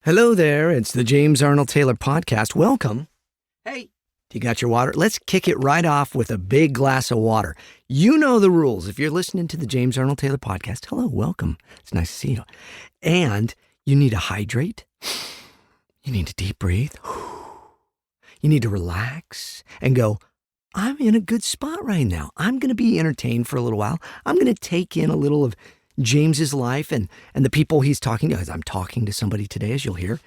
Hello there, it's the James Arnold Taylor Podcast. Welcome. Hey, you got your water? Let's kick it right off with a big glass of water. You know the rules. If you're listening to the James Arnold Taylor Podcast, hello, welcome. It's nice to see you. And you need to hydrate. You need to deep breathe. You need to relax and go, I'm in a good spot right now. I'm going to be entertained for a little while. I'm going to take in a little of James's life and the people he's talking to. As I'm talking to somebody today, as you'll hear.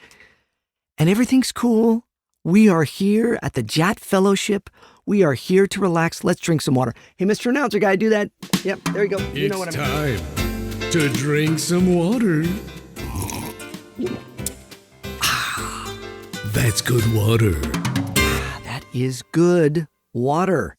And everything's cool. We are here at the JAT Fellowship. We are here to relax. Let's drink some water. Hey, Mr. Announcer Guy, do that. Yep, there you go. You know what I mean. It's time to drink some water. That's good water. That is good water.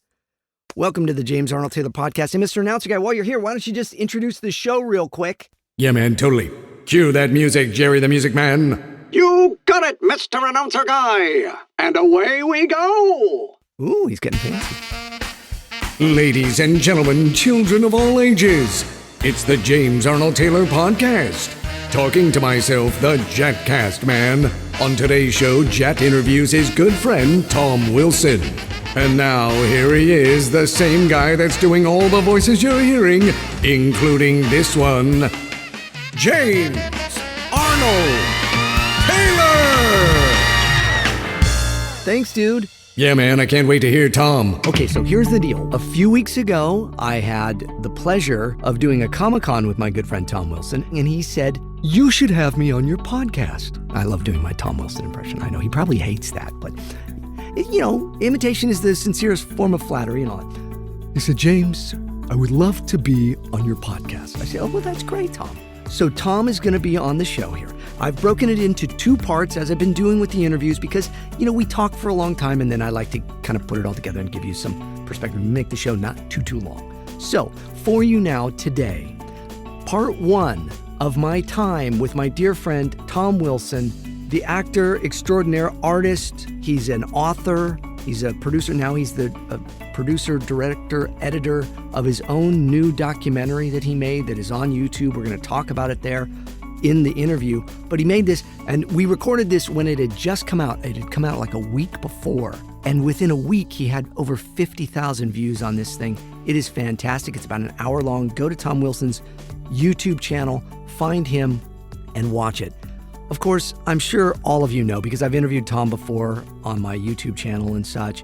Welcome to the James Arnold Taylor Podcast. And Mr. Announcer Guy, while you're here, why don't you just introduce the show real quick? Yeah, man, totally. Cue that music, Jerry the Music Man. You got it, Mr. Announcer Guy. And away we go. Ooh, he's getting fancy. Ladies and gentlemen, children of all ages, it's the James Arnold Taylor Podcast. Talking to myself, the JATcast man. On today's show, JAT interviews his good friend, Tom Wilson. And now, here he is, the same guy that's doing all the voices you're hearing, including this one, James Arnold Taylor! Thanks, dude. Yeah, man, I can't wait to hear Tom. Okay, so here's the deal. A few weeks ago, I had the pleasure of doing a Comic-Con with my good friend Tom Wilson, and he said, you should have me on your podcast. I love doing my Tom Wilson impression. I know he probably hates that, but you know, imitation is the sincerest form of flattery and all that. He said, James, I would love to be on your podcast. I said, oh, well, that's great, Tom. So Tom is going to be on the show here. I've broken it into two parts, as I've been doing with the interviews, because, you know, we talk for a long time, and then I like to kind of put it all together and give you some perspective and make the show not too long. So for you now today, part one of my time with my dear friend Tom Wilson, the actor extraordinaire, artist. He's an author. He's a producer now. He's the producer, director, editor of his own new documentary that he made that is on YouTube. We're going to talk about it there in the interview. But he made this, and we recorded this when it had just come out. It had come out like a week before. And within a week, he had over 50,000 views on this thing. It is fantastic. It's about an hour long. Go to Tom Wilson's YouTube channel, find him, and watch it. Of course, I'm sure all of you know, because I've interviewed Tom before on my YouTube channel and such.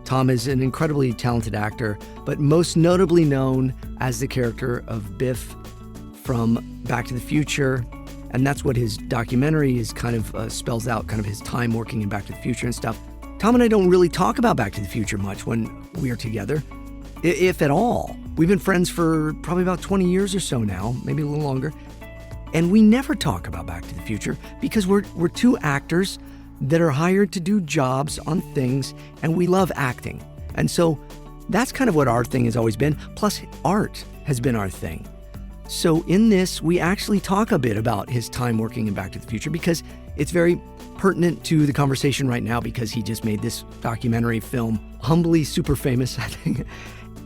Tom is an incredibly talented actor, but most notably known as the character of Biff from Back to the Future. And that's what his documentary is kind of spells out, kind of his time working in Back to the Future and stuff. Tom and I don't really talk about Back to the Future much when we are together, if at all. We've been friends for probably about 20 years or so now, maybe a little longer. And we never talk about Back to the Future because we're two actors that are hired to do jobs on things, and we love acting. And so that's kind of what our thing has always been. Plus, art has been our thing. So in this, we actually talk a bit about his time working in Back to the Future because it's very pertinent to the conversation right now, because he just made this documentary film, humbly super famous, I think.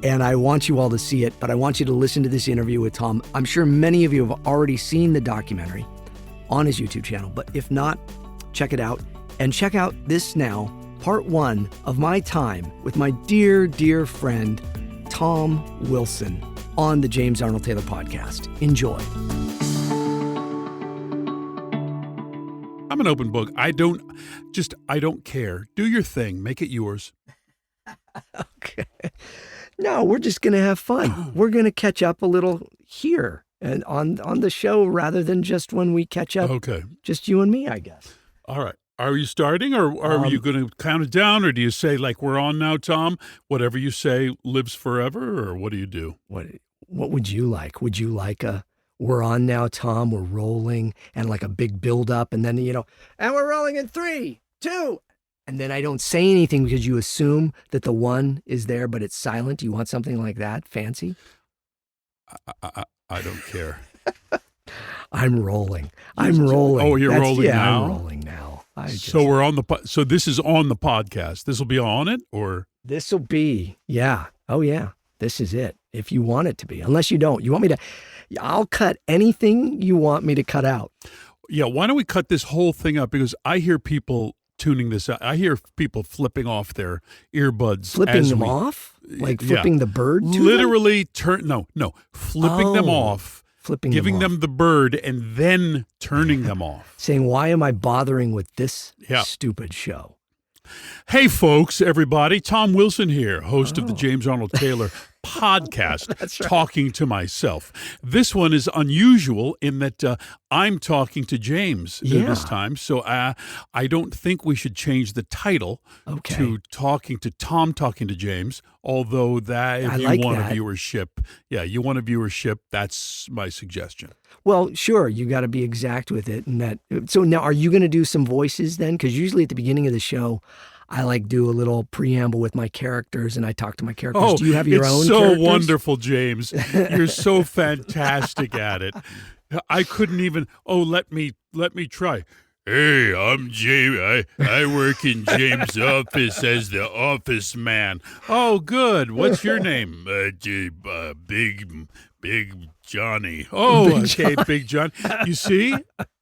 And I want you all to see it, but I want you to listen to this interview with Tom. I'm sure many of you have already seen the documentary on his YouTube channel, but if not, check it out. And check out this now, part one of my time with my dear, dear friend, Tom Wilson, on the James Arnold Taylor Podcast. Enjoy. I'm an open book. I don't care. Do your thing. Make it yours. Okay. No, we're just going to have fun. We're going to catch up a little here and on the show rather than just when we catch up. Okay. Just you and me, I guess. All right. Are you starting, or are you going to count it down, or do you say, like, we're on now, Tom? Whatever you say lives forever, or what do you do? What would you like? Would you like a we're on now, Tom, we're rolling, and like a big build up, and then, you know, and we're rolling in 3, 2, and then I don't say anything because you assume that the one is there, but it's silent. You want something like that? Fancy? I don't care. I'm rolling. Oh, you're rolling now? I'm rolling now. So we're on so this is on the podcast. This will be on it, or? This will be, yeah. Oh, yeah. This is it. If you want it to be, unless you don't. You want me to, I'll cut anything you want me to cut out. Yeah, why don't we cut this whole thing up? Because I hear people tuning this out. I hear people flipping off their earbuds. Flipping them off? Like flipping the bird to literally flipping them off, giving them the bird, and then turning them off. Saying, why am I bothering with this stupid show? Hey, folks, everybody. Tom Wilson here, host of the James Arnold Taylor podcast, That's right. Talking to Myself. This one is unusual in that I'm talking to James this time, so I don't think we should change the title to Talking to Tom, Talking to James, although that if you want a viewership, that's my suggestion. Well, sure, you got to be exact with it. So now, are you going to do some voices then? Because usually at the beginning of the show, I do a little preamble with my characters, and I talk to my characters. Do you have your own characters? It's so wonderful, James. You're so fantastic at it. I couldn't even. Let me try. Hey, I'm James. I work in James' office as the office man. Oh, good. What's your name? Big Johnny. Oh, Big John. You see?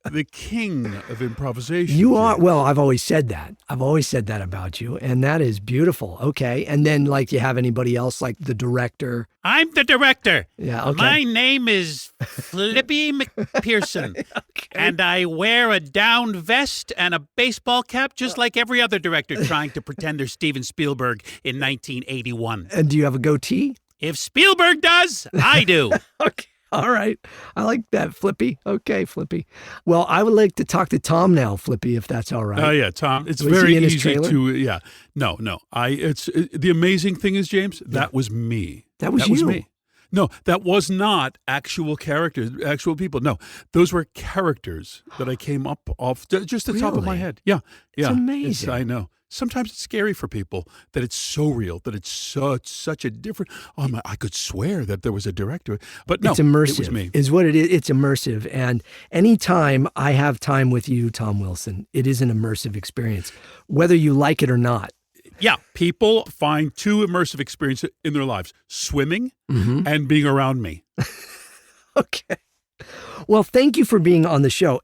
The king of improvisation. You are. Well, I've always said that. I've always said that about you, and that is beautiful. Okay. And then, do you have anybody else, like the director? I'm the director. Yeah, okay. My name is Flippy McPherson, and I wear a down vest and a baseball cap just like every other director trying to pretend they're Steven Spielberg in 1981. And do you have a goatee? If Spielberg does, I do. Okay. All right. I like that, Flippy. Okay, Flippy. Well, I would like to talk to Tom now, Flippy, if that's all right. Oh, yeah, Tom. It's Was very he in his easy trailer? to, No. The amazing thing is, James, that was me. That was you. Me. No, that was not actual characters, actual people. No, those were characters that I came up off just the top of my Really? head. Yeah. It's amazing. I know. Sometimes it's scary for people that it's so real, that it's such a different. I could swear that there was a director, but no, it's immersive. It was me. Is what it is. It's immersive. And anytime I have time with you, Tom Wilson, it is an immersive experience, whether you like it or not. Yeah, people find two immersive experiences in their lives: swimming and being around me. Okay. Well, thank you for being on the show.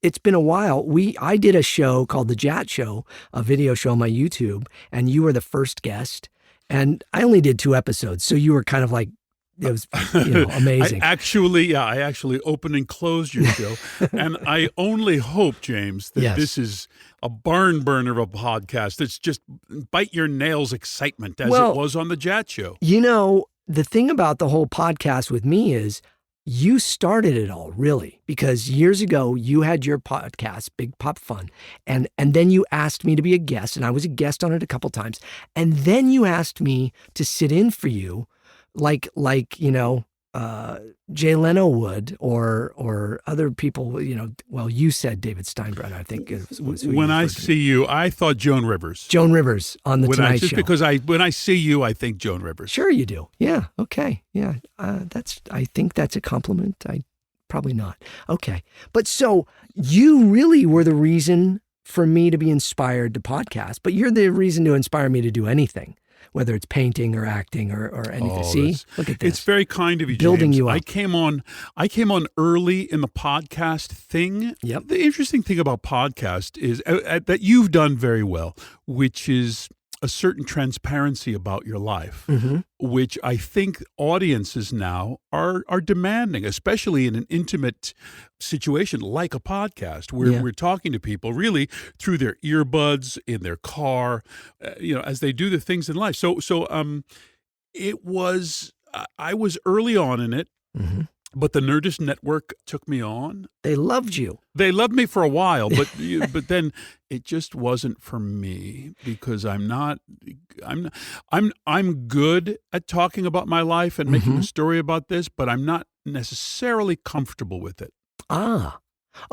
It's been a while. I did a show called the JAT Show, a video show on my YouTube, and you were the first guest. And I only did 2 episodes, so you were kind of like, it was amazing. I actually opened and closed your show, and I only hope, James, that this is a barn burner of a podcast that's just bite your nails excitement as it was on the JAT Show. The thing about the whole podcast with me is, you started it all, really, because years ago you had your podcast, Big Pop Fun, and then you asked me to be a guest, and I was a guest on it a couple times, and then you asked me to sit in for you, like Jay Leno would, or other people. You said David Steinbrett, I think was who when you I referred to. see you, I thought Joan Rivers. Joan Rivers on the Tonight Show. Because when I see you, I think Joan Rivers. Sure you do. Yeah. Okay. Yeah. I think that's a compliment. Probably not. Okay. But so you really were the reason for me to be inspired to podcast, but you're the reason to inspire me to do anything, whether it's painting or acting or anything. See, look at this. It's very kind of you, Building James. you up. I came on early in the podcast thing. Yep. The interesting thing about podcast is that you've done very well, which is a certain transparency about your life, which I think audiences now are demanding, especially in an intimate situation like a podcast where we're talking to people really through their earbuds in their car, as they do the things in life. So it was, I was early on in it. But the Nerdist Network took me on. They loved you. They loved me for a while, but then it just wasn't for me because I'm good at talking about my life and making a story about this, but I'm not necessarily comfortable with it.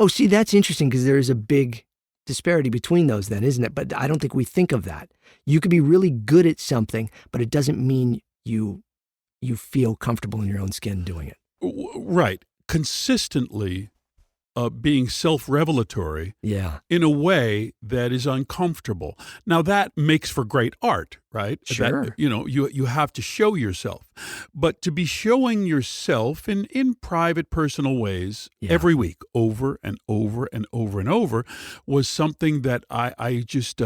See, that's interesting because there is a big disparity between those then, isn't it? But I don't think we think of that. You could be really good at something, but it doesn't mean you feel comfortable in your own skin doing it. Right. Consistently, being self-revelatory Yeah. in a way that is uncomfortable. Now that makes for great art, right? Sure. That, you have to show yourself. But to be showing yourself in private, personal ways Yeah. every week, over and over and over and over, was something that I just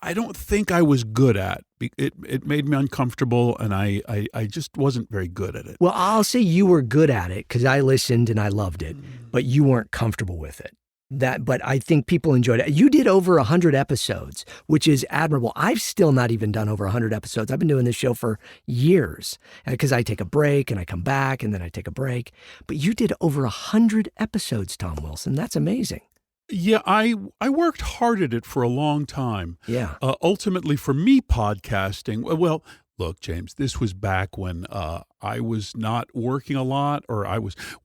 I don't think I was good at. It made me uncomfortable, and I just wasn't very good at it. Well, I'll say you were good at it because I listened and I loved it, but you weren't comfortable with it. But I think people enjoyed it. You did over 100 episodes, which is admirable. I've still not even done over 100 episodes. I've been doing this show for years because I take a break and I come back and then I take a break. But you did over 100 episodes, Tom Wilson. That's amazing. Yeah, I worked hard at it for a long time. Yeah. Ultimately, for me, podcasting, well, look, James, this was back when I was not working a lot, or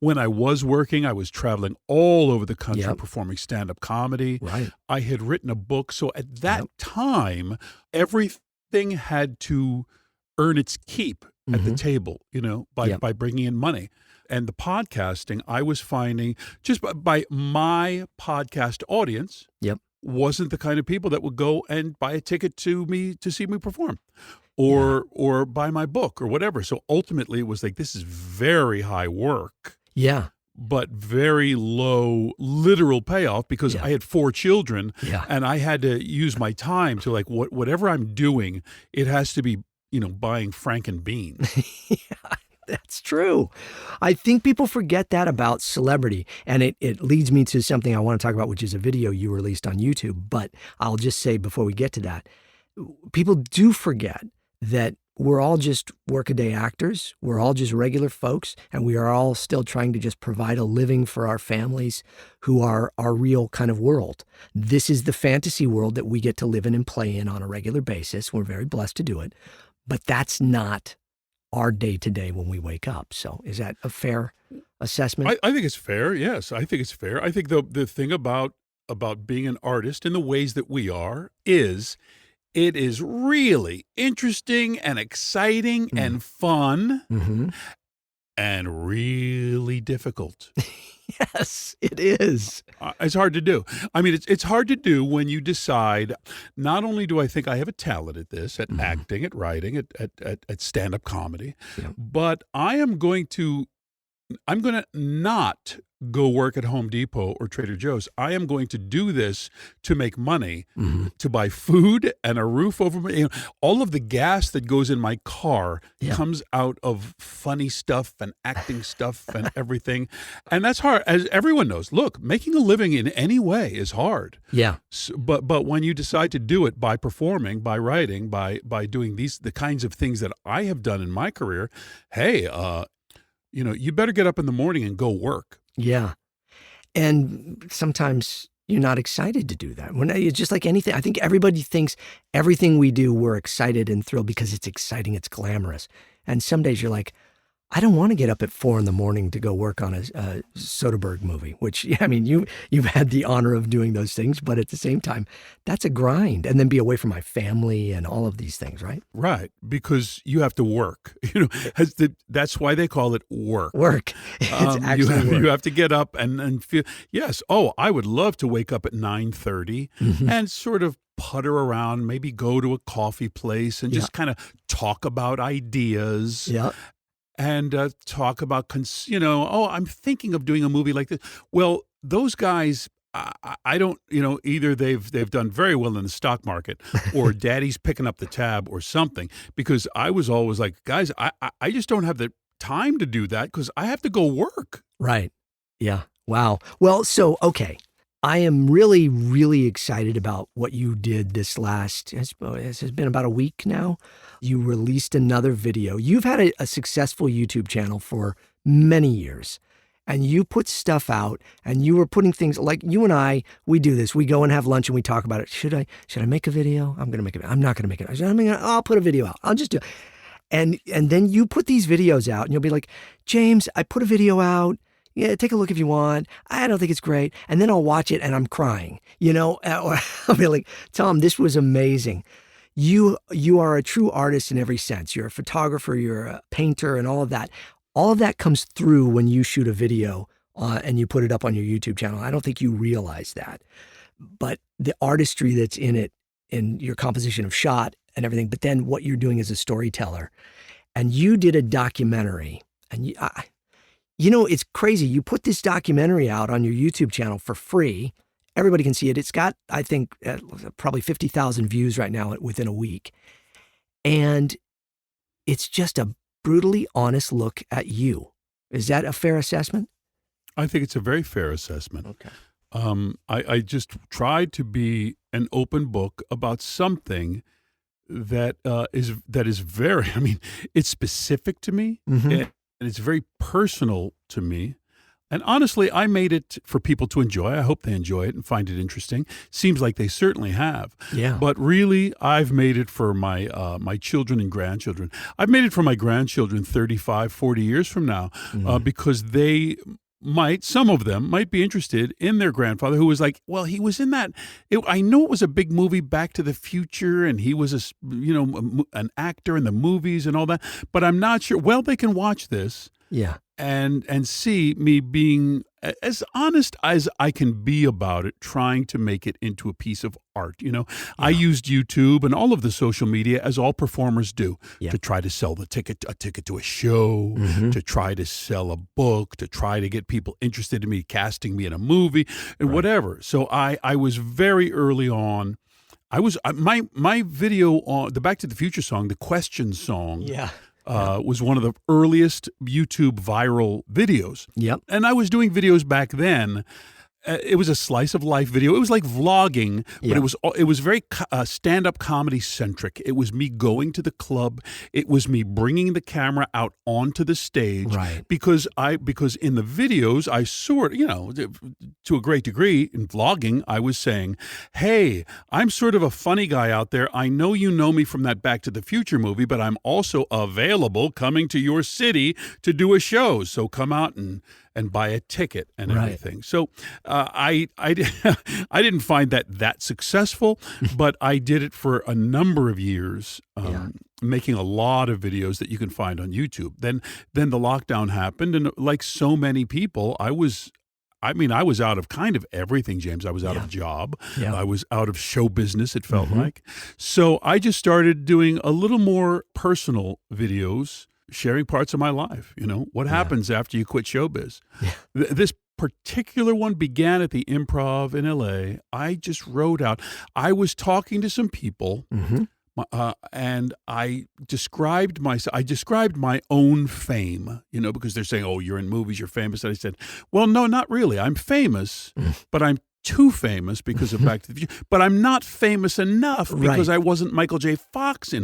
when I was working, I was traveling all over the country Yep. performing stand-up comedy. Right. I had written a book. So at that time, everything had to earn its keep at the table, by bringing in money. And the podcasting, I was finding just by my podcast audience Yep. wasn't the kind of people that would go and buy a ticket to see me perform or buy my book or whatever. So ultimately it was like, this is very high work, Yeah. but very low literal payoff because Yeah. I had 4 children Yeah. and I had to use my time to like whatever I'm doing, it has to be, buying Franken beans. Yeah, that's true. I think people forget that about celebrity. And it leads me to something I want to talk about, which is a video you released on YouTube. But I'll just say before we get to that, people do forget that we're all just workaday actors. We're all just regular folks. And we are all still trying to just provide a living for our families who are our real kind of world. This is the fantasy world that we get to live in and play in on a regular basis. We're very blessed to do it. But that's not our day-to-day when we wake up. So is that a fair assessment? I think it's fair. Yes, I think it's fair. I think the thing about being an artist in the ways that we are is it is really interesting and exciting and fun and really difficult. Yes, it is. It's hard to do. I mean, it's hard to do when you decide, not only do I think I have a talent at this, at acting, at writing, at stand-up comedy, but I'm going to not go work at Home Depot or Trader Joe's. I am going to do this to make money, to buy food and a roof over me. All of the gas that goes in my car comes out of funny stuff and acting stuff and everything. And that's hard. As everyone knows, look, making a living in any way is hard. Yeah. So, but when you decide to do it by performing, by writing, by doing the kinds of things that I have done in my career, hey, you better get up in the morning and go work. Yeah. And sometimes you're not excited to do that. When it's just like anything, I think everybody thinks everything we do, we're excited and thrilled because it's exciting, it's glamorous. And some days you're like, I don't want to get up at 4 a.m. to go work on a Soderbergh movie, which, I mean, you've had the honor of doing those things, but at the same time, that's a grind. And then be away from my family and all of these things, right? Right, because you have to work. That's why they call it work. Work. It's actually work. You have to get up and feel, yes, I would love to wake up at 9:30 and sort of putter around, maybe go to a coffee place and just kind of talk about ideas. Yeah. And talk about, I'm thinking of doing a movie like this. Well, those guys, I don't, either they've done very well in the stock market or daddy's picking up the tab or something, because I was always like, guys, I just don't have the time to do that because I have to go work. Right. Yeah. Wow. Well, so, okay. I am really, really excited about what you did this last, it has been about a week now. You released another video. You've had a successful YouTube channel for many years, and you put stuff out, and you were putting things like you and I, we do this. We go and have lunch and we talk about it. Should I make a video? I'm going to make a video. I'm not going to make it. I'll put a video out. I'll just do it. And then you put these videos out and you'll be like, James, I put a video out. Yeah, take a look if you want. I don't think it's great. And then I'll watch it and I'm crying, or I'll be like, Tom, this was amazing. You are a true artist in every sense. You're a photographer, you're a painter and all of that. All of that comes through when you shoot a video and you put it up on your YouTube channel. I don't think you realize that. But the artistry that's in it, in your composition of shot and everything, but then what you're doing as a storyteller. And you did a documentary. And it's crazy. You put this documentary out on your YouTube channel for free. Everybody can see it. It's got, I think, probably 50,000 views right now within a week. And it's just a brutally honest look at you. Is that a fair assessment? I think it's a very fair assessment. Okay. I just tried to be an open book about something that is very, I mean, it's specific to me, and it's very personal to me. And honestly, I made it for people to enjoy. I hope they enjoy it and find it interesting. Seems like they certainly have. Yeah. But really, I've made it for my my children and grandchildren. I've made it for my grandchildren 35, 40 years from now, because some of them might be interested in their grandfather, who was like, well, he was in that. I know it was a big movie, Back to the Future, and he was an actor in the movies and all that. But I'm not sure. Well, they can watch this. Yeah. And see me being as honest as I can be about it, trying to make it into a piece of art. I used YouTube and all of the social media, as all performers do, to try to sell a ticket to a show, to try to sell a book, to try to get people interested in me, casting me in a movie, and whatever. So I was very early on. My video on the Back to the Future song, the question song. Yeah. Was one of the earliest YouTube viral videos. Yep. And I was doing videos back then. It was a slice of life video. It was like vlogging, but it was very stand-up comedy centric. It was me going to the club. It was me bringing the camera out onto the stage. Right. Because in the videos, I to a great degree in vlogging, I was saying, hey, I'm sort of a funny guy out there. I know you know me from that Back to the Future movie, but I'm also available coming to your city to do a show. So come out and buy a ticket and everything. So I didn't find that successful, but I did it for a number of years, making a lot of videos that you can find on YouTube. Then the lockdown happened, and like so many people, I was out of kind of everything, James. I was out of a job. Yeah. I was out of show business, it felt like. So I just started doing a little more personal videos, sharing parts of my life. What happens after you quit showbiz. Yeah. This particular one began at the Improv in LA. I just wrote out, I was talking to some people, and I described myself. I described my own fame, because they're saying, oh, you're in movies, you're famous. And I said, well, no, not really. I'm famous, but I'm too famous because of Back to the Future, but I'm not famous enough because I wasn't Michael J. Fox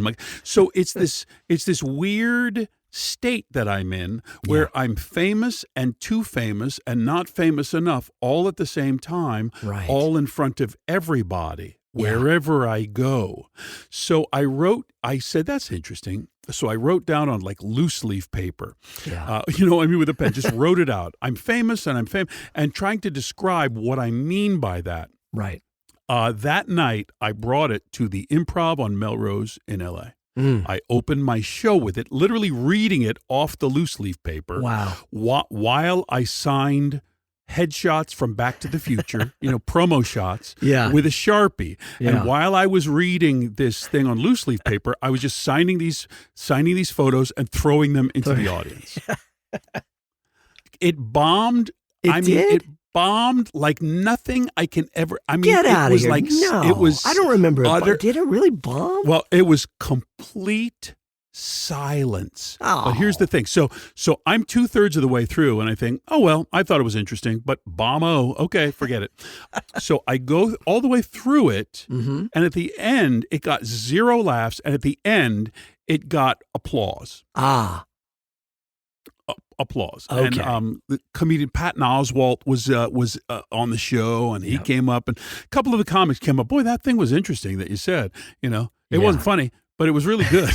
so it's this weird state that I'm in where I'm famous and too famous and not famous enough all at the same time, all in front of everybody, wherever I go. So I said, that's interesting. So I wrote down on like loose leaf paper, with a pen, just wrote it out. I'm famous and I'm famous, and trying to describe what I mean by that. Right. That night, I brought it to the Improv on Melrose in LA. I opened my show with it, literally reading it off the loose leaf paper. Wow. While I signed headshots from Back to the Future, promo shots with a Sharpie. Yeah. And while I was reading this thing on loose leaf paper, I was just signing these photos and throwing them into the audience. It bombed. It bombed like nothing I can ever. Get out of here! Like, no, it was. I don't remember. Did it really bomb? Well, it was complete silence. Oh. But here's the thing. So I'm 2/3 of the way through, and I think, oh well, I thought it was interesting, but okay, forget it. So I go all the way through it, and at the end, it got 0 laughs, and at the end, it got applause. Applause. Okay. And the comedian Patton Oswalt was on the show, and he came up, and a couple of the comics came up. Boy, that thing was interesting that you said. It wasn't funny, but it was really good.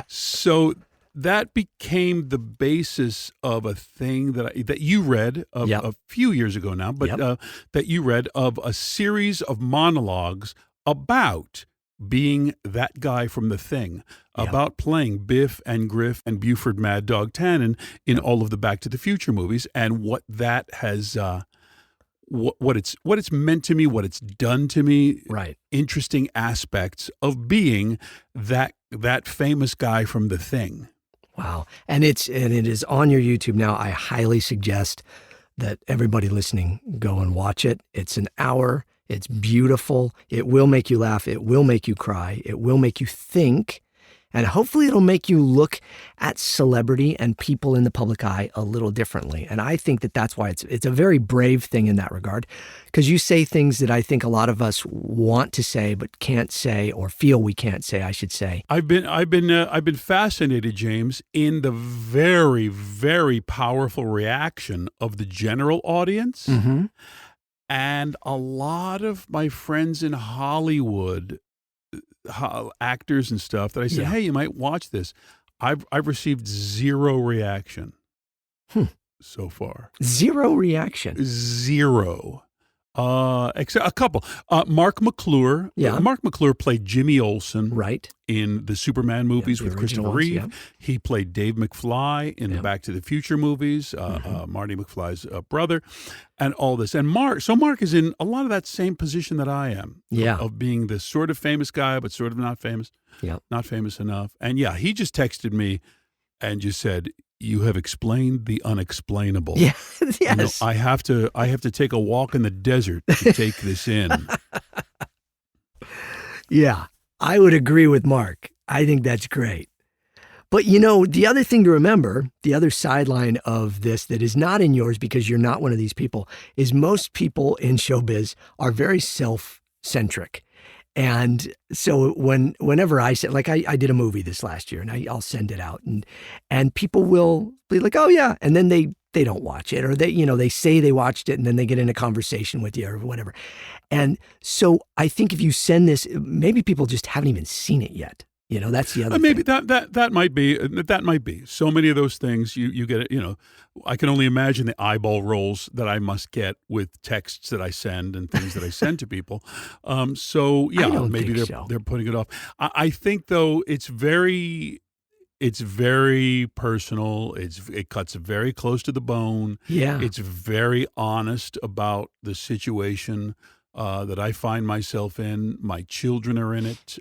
So that became the basis of a thing that you read a few years ago now, but that you read of a series of monologues about being that guy from The Thing, about playing Biff and Griff and Buford Mad Dog Tannen in all of the Back to the Future movies, and what that has, what it's meant to me, what it's done to me. Right. Interesting aspects of being that famous guy from The Thing. Wow. And it is on your YouTube now. I highly suggest that everybody listening go and watch it. It's an hour. It's beautiful. It will make you laugh. It will make you cry. It will make you think. And hopefully it'll make you look at celebrity and people in the public eye a little differently. And I think that that's why it's a very brave thing in that regard, because you say things that I think a lot of us want to say but can't say, or feel we can't say, I should say. I've been fascinated, James, in the very, very powerful reaction of the general audience. Mm-hmm. And a lot of my friends in Hollywood, actors and stuff, that I said, hey, you might watch this. I've received zero reaction so far. Zero reaction. Zero. Except a couple. Mark McClure. Yeah. Mark McClure played Jimmy Olsen. Right. In the Superman movies with Christopher originals, Reeve. yeah. He played Dave McFly in the Back to the Future movies, Marty McFly's brother, and all this. And Mark is in a lot of that same position that I am. Yeah. Of being this sort of famous guy, but sort of not famous. Yeah. Not famous enough. And he just texted me and just said, "You have explained the unexplainable." Yeah. Yes. You know, I have to take a walk in the desert to take this in. Yeah, I would agree with Mark. I think that's great. But the other thing to remember, the other sideline of this that is not in yours because you're not one of these people, is most people in showbiz are very self-centric. And so whenever I say, like I did a movie this last year and I'll send it out and people will be like, oh yeah. And then they don't watch it, or they say they watched it and then they get in a conversation with you or whatever. And so I think if you send this, maybe people just haven't even seen it yet. That's the other maybe thing. that might be. So many of those things you get, I can only imagine the eyeball rolls that I must get with texts that I send and things that I send to people. So yeah, maybe they're putting it off. I think though it's very personal. It cuts very close to the bone. Yeah. It's very honest about the situation that I find myself in. My children are in it.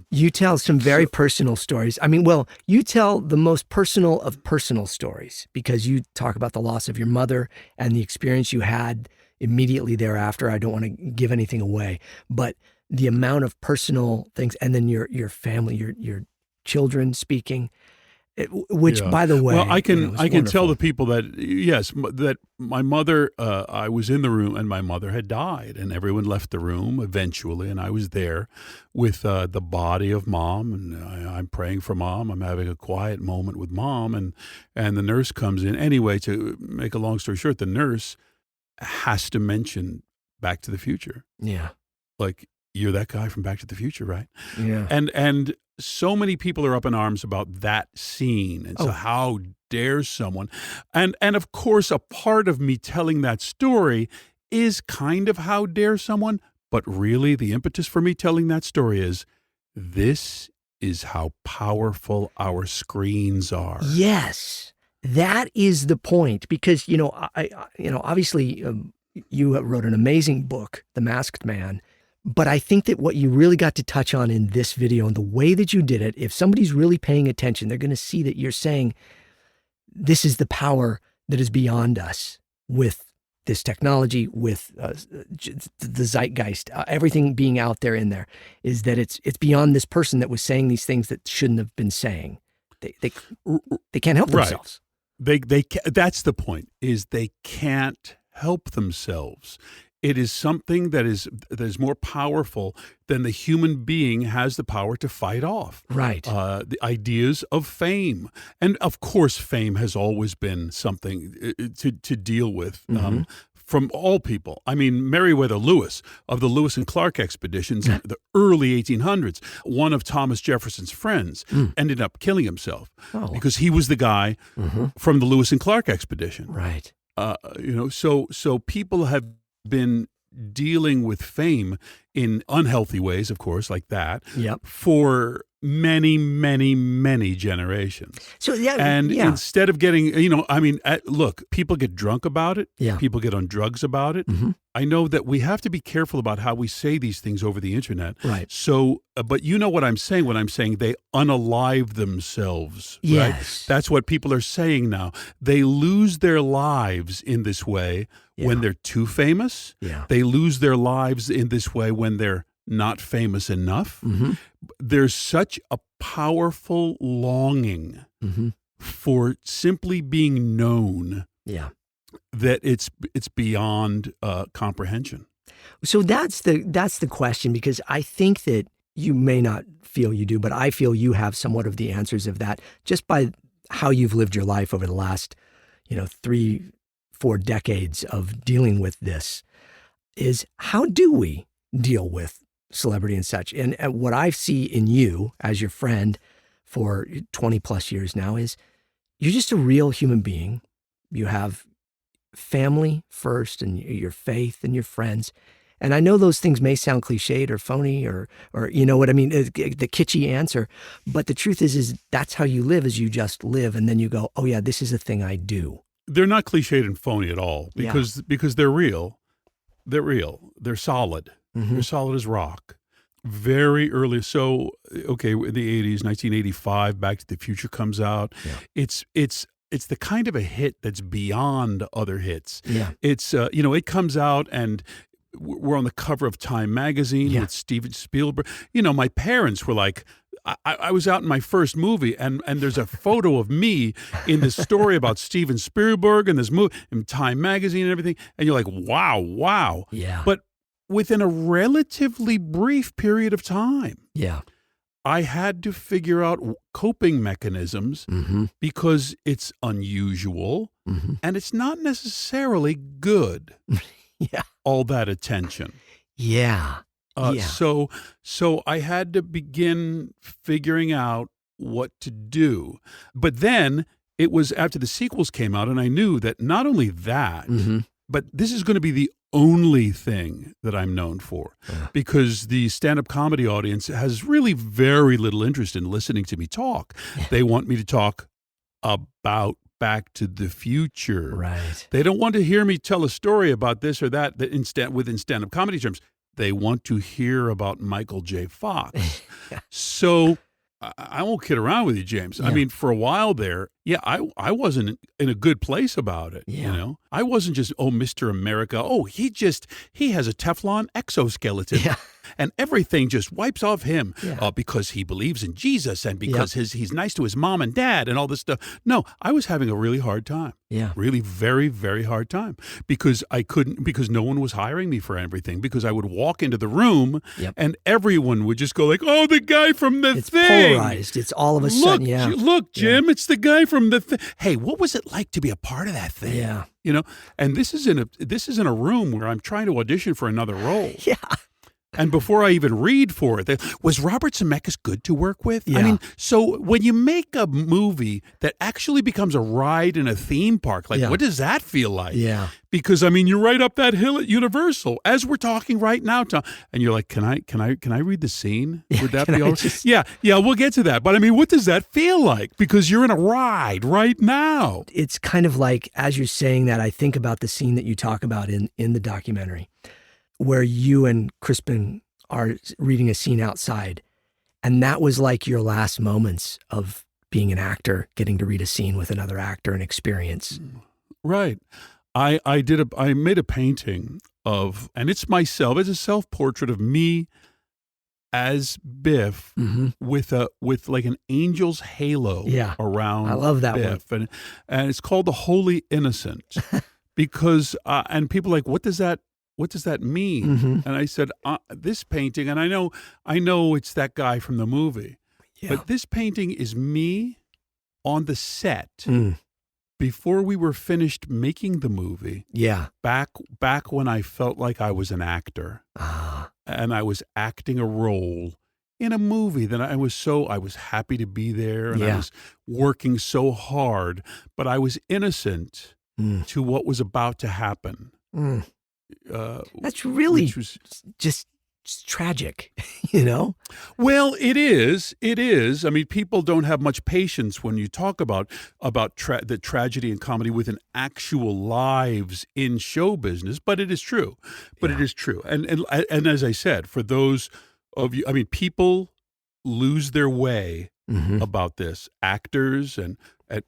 You tell some very personal stories. I mean, you tell the most personal of personal stories because you talk about the loss of your mother and the experience you had immediately thereafter. I don't want to give anything away, but the amount of personal things, and then your family, your children speaking, which by the way, well, I can wonderful. tell the people that that my mother, I was in the room and my mother had died, and everyone left the room eventually, and I was there with the body of Mom, and I'm praying for Mom. I'm having a quiet moment with Mom, and the nurse comes in. Anyway, to make a long story short, the nurse has to mention Back to the Future. Yeah, like, you're that guy from Back to the Future, right? Yeah, and so many people are up in arms about that scene. And so how dare someone? And of course, a part of me telling that story is kind of how dare someone. But really, the impetus for me telling that story is, this is how powerful our screens are. Yes, that is the point. Because, obviously you wrote an amazing book, The Masked Man. But I think that what you really got to touch on in this video and the way that you did it, if somebody's really paying attention, they're going to see that you're saying this is the power that is beyond us with this technology, with the zeitgeist, everything being out there in there, is that it's beyond this person that was saying these things that shouldn't have been saying. They can't help themselves. They that's the point, is they can't help themselves. It is something that is more powerful than the human being has the power to fight off. Right. The ideas of fame. And of course, fame has always been something to deal with from all people. I mean, Meriwether Lewis of the Lewis and Clark expeditions in the early 1800s, one of Thomas Jefferson's friends, ended up killing himself because he was the guy from the Lewis and Clark expedition. Right. So people have been dealing with fame in unhealthy ways, of course, like that, Yep. for many, many, many generations. So yeah, And yeah. instead of getting, look, people get drunk about it. Yeah. People get on drugs about it. Mhm. I know that we have to be careful about how we say these things over the internet. Right. So, but you know what I'm saying when I'm saying they unalive themselves. Yes. Right? That's what people are saying now. They lose their lives in this way when Yeah. they're too famous. Yeah. They lose their lives in this way when they're not famous enough. Mm-hmm. There's such a powerful longing Mm-hmm. for simply being known Yeah. that it's beyond comprehension. So that's the question, because I think that you may not feel you do, but I feel you have somewhat of the answers of that just by how you've lived your life over the last, 3-4 decades of dealing with this. Is how do we deal with celebrity and such? And what I see in you as your friend for 20 plus years now is you're just a real human being. You have family first and your faith and your friends. And I know those things may sound cliched or phony or you know what I mean, the kitschy answer. But the truth is that's how you live, is you just live. And then you go, oh yeah, this is a thing I do. They're not cliched and phony at all because they're real. They're real. They're solid. Mm-hmm. They're solid as rock. Very early. So, okay, in the 80s, 1985, Back to the Future comes out. Yeah. It's the kind of a hit that's beyond other hits. Yeah. It's, it comes out and we're on the cover of Time magazine with Steven Spielberg. My parents were like, I was out in my first movie, and there's a photo of me in this story about Steven Spielberg and this movie in Time magazine and everything. And you're like, wow. Yeah. But within a relatively brief period of time, Yeah. I had to figure out coping mechanisms Mm-hmm. because it's unusual Mm-hmm. and it's not necessarily good. Yeah. All that attention. Yeah. So I had to begin figuring out what to do. But then it was after the sequels came out, and I knew that not only that, Mm-hmm. but this is going to be the only thing that I'm known for, because the stand-up comedy audience has really very little interest in listening to me talk. They want me to talk about Back to the Future. Right. They don't want to hear me tell a story about this or that within stand-up comedy terms. They want to hear about Michael J. Fox. So I won't kid around with you, James. Yeah. I mean, for a while there, I wasn't in a good place about it. Yeah. I wasn't just, Mr. America. He has a Teflon exoskeleton. Yeah. And everything just wipes off him Yeah. because he believes in Jesus and because he's nice to his mom and dad and all this stuff. No, I was having a really hard time. Yeah. Really very, very hard time because because no one was hiring me for everything, because I would walk into the room and everyone would just go like, oh, the guy from the It's thing. polarized. It's all of a sudden, yeah. Look, Jim, it's the guy from the thing. Hey, what was it like to be a part of that thing? Yeah. And this is in a room where I'm trying to audition for another role. Yeah. And before I even read for it, was Robert Zemeckis good to work with? Yeah. I mean, so when you make a movie that actually becomes a ride in a theme park, what does that feel like? Yeah. Because I mean, you're right up that hill at Universal as we're talking right now, Tom, and you're like, can I read the scene? Would that be all right? Yeah, we'll get to that. But I mean, what does that feel like? Because you're in a ride right now. It's kind of like, as you're saying that, I think about the scene that you talk about in the documentary, where you and Crispin are reading a scene outside. And that was like your last moments of being an actor, getting to read a scene with another actor and experience. Right. I made a painting of, and it's myself, it's a self-portrait of me as Biff with like an angel's halo around I love that Biff. And it's called The Holy Innocent because, and people are like, what does that mean? Mm-hmm. And I said, this painting, and I know it's that guy from the movie, but this painting is me on the set before we were finished making the movie. Yeah. Back when I felt like I was an actor and I was acting a role in a movie that I was happy to be there and I was working so hard, but I was innocent to what was about to happen. That's really which was, just tragic, you know? well, it is. It is. I mean, people don't have much patience when you talk about the tragedy and comedy within actual lives in show business, but it is true. But it is true. And as I said, for those of you, I mean, people lose their way about this. Actors and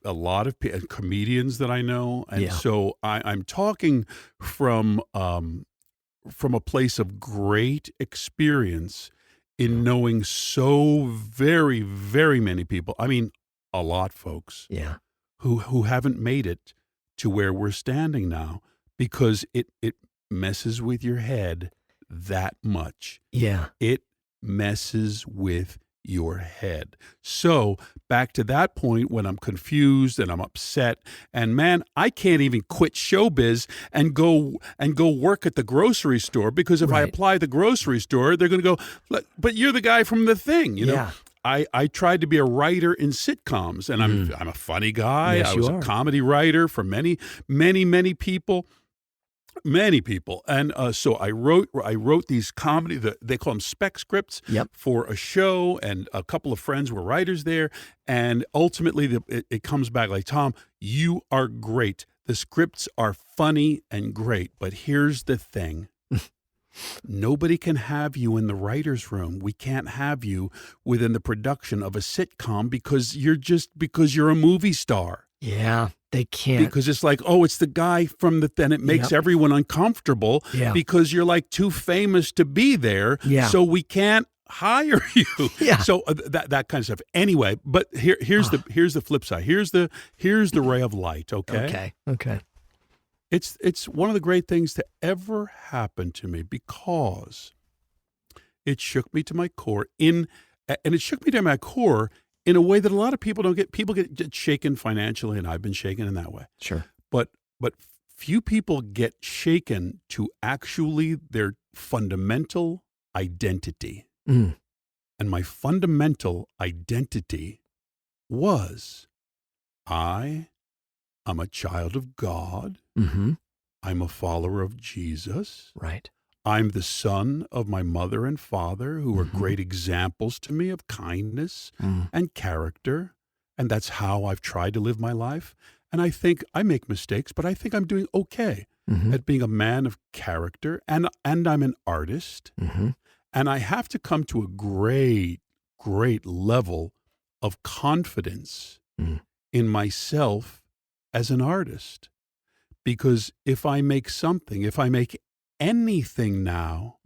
a lot of and comedians that I know, and so I'm talking from a place of great experience in knowing so very, very many people. I mean, a lot, folks. Yeah. Who haven't made it to where we're standing now because it messes with your head that much. Yeah. It messes with your head. So back to that point when I'm confused and I'm upset, and man, I can't even quit showbiz and go work at the grocery store, because if I apply the grocery store, they're going to go, but you're the guy from the thing, you know. I tried to be a writer in sitcoms, and I'm a funny guy. Yes, I was a comedy writer for many people. Many people. And so I wrote these comedy, they call them spec scripts for a show, and a couple of friends were writers there. And ultimately it comes back like, Tom, you are great. The scripts are funny and great. But here's the thing. Nobody can have you in the writer's room. We can't have you within the production of a sitcom because you're a movie star. Yeah, they can't. Because it's like, oh, it's the guy from the, then it makes everyone uncomfortable because you're like too famous to be there. Yeah. So we can't hire you. Yeah. So that kind of stuff. Anyway, but here's the flip side. Here's the ray of light. Okay. Okay. It's one of the great things to ever happen to me, because it shook me to my core in a way that a lot of people don't get. People get shaken financially, and I've been shaken in that way. Sure. But few people get shaken to actually their fundamental identity. And my fundamental identity was, I am a child of God. I'm a follower of Jesus. Right. I'm the son of my mother and father, who are great examples to me of kindness and character. And that's how I've tried to live my life. And I think I make mistakes, but I think I'm doing okay at being a man of character. And I'm an artist. And I have to come to a great, great level of confidence in myself as an artist. Because if I make anything now,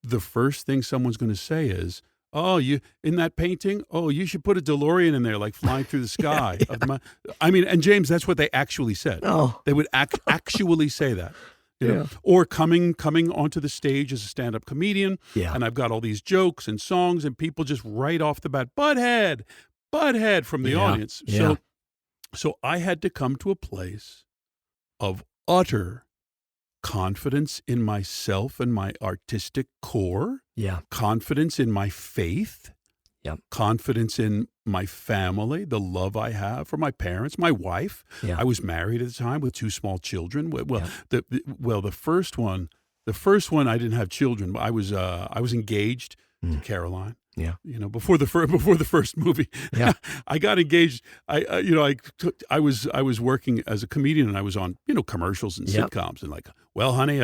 the first thing someone's going to say is, oh, you in that painting? Oh, you should put a DeLorean in there, like flying through the sky. I mean, and James, that's what they actually said. Oh. They would actually say that. You know? Or coming onto the stage as a stand-up comedian, and I've got all these jokes and songs, and people just right off the bat, Butthead from the audience. So I had to come to a place of utter confidence in myself and my artistic core, confidence in my faith, confidence in my family, the love I have for my parents, my wife. I was married at the time with 2 small children. The first one I didn't have children. I was engaged to Caroline. Yeah, you know, before the first movie, I got engaged. I was working as a comedian, and I was on commercials and sitcoms, and like, well, honey,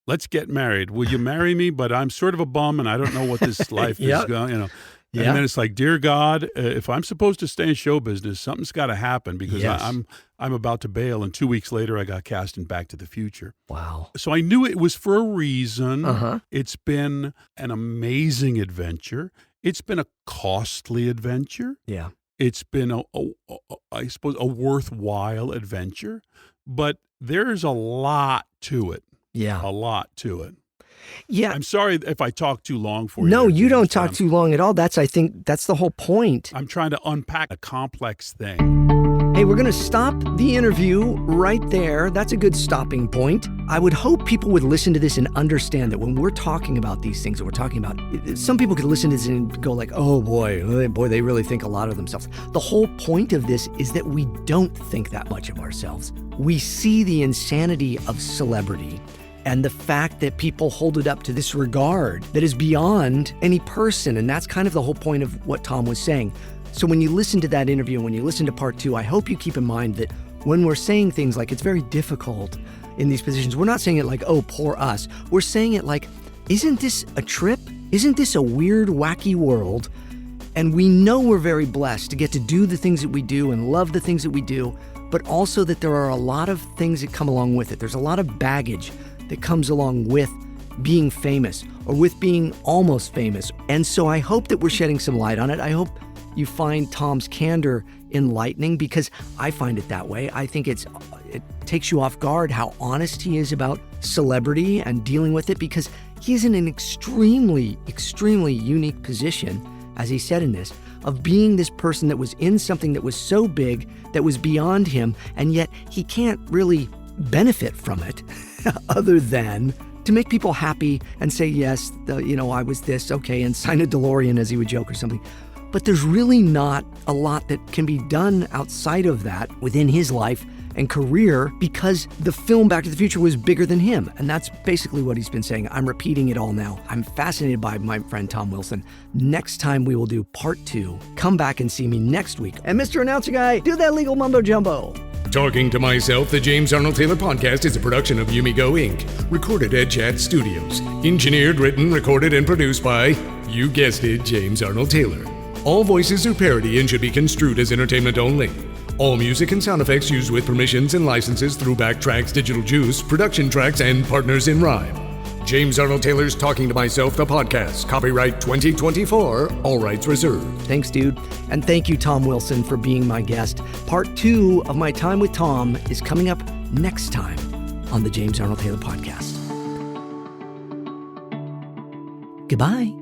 let's get married. Will you marry me? But I'm sort of a bum, and I don't know what this life is going. And then it's like, dear God, if I'm supposed to stay in show business, something's got to happen, because I'm about to bail. And 2 weeks later, I got cast in Back to the Future. Wow. So I knew it was for a reason. It's been an amazing adventure. It's been a costly adventure. Yeah. It's been I suppose a worthwhile adventure, but there's a lot to it. Yeah. A lot to it. Yeah. I'm sorry if I talk too long for you. No, you don't talk too long at all. I think that's the whole point. I'm trying to unpack a complex thing. Hey, we're going to stop the interview right there. That's a good stopping point. I would hope people would listen to this and understand that when we're talking about these things that we're talking about, some people could listen to this and go like, oh boy, they really think a lot of themselves. The whole point of this is that we don't think that much of ourselves. We see the insanity of celebrity, and the fact that people hold it up to this regard that is beyond any person. And that's kind of the whole point of what Tom was saying. So when you listen to that interview and when you listen to part 2, I hope you keep in mind that when we're saying things like it's very difficult in these positions, we're not saying it like, oh, poor us. We're saying it like, isn't this a trip? Isn't this a weird, wacky world? And we know we're very blessed to get to do the things that we do and love the things that we do, but also that there are a lot of things that come along with it. There's a lot of baggage that comes along with being famous or with being almost famous. And so I hope that we're shedding some light on it. I hope you find Tom's candor enlightening, because I find it that way. I think it takes you off guard how honest he is about celebrity and dealing with it, because he's in an extremely, extremely unique position, as he said in this, of being this person that was in something that was so big, that was beyond him, and yet he can't really benefit from it other than to make people happy and say, yes, I was this, okay, and sign a DeLorean, as he would joke, or something. But there's really not a lot that can be done outside of that within his life and career, because the film Back to the Future was bigger than him. And that's basically what he's been saying. I'm repeating it all now. I'm fascinated by my friend Tom Wilson. Next time we will do part 2. Come back and see me next week. And Mr. Announcer Guy, do that legal mumbo jumbo. Talking to Myself, the James Arnold Taylor Podcast is a production of Yumigo Inc., recorded at JAT Studios. Engineered, written, recorded, and produced by, you guessed it, James Arnold Taylor. All voices are parody and should be construed as entertainment only. All music and sound effects used with permissions and licenses through Backtracks, Digital Juice, Production Tracks, and Partners in Rhyme. James Arnold Taylor's Talking to Myself, the podcast. Copyright 2024, all rights reserved. Thanks, dude. And thank you, Tom Wilson, for being my guest. Part 2 of my time with Tom is coming up next time on the James Arnold Taylor Podcast. Goodbye.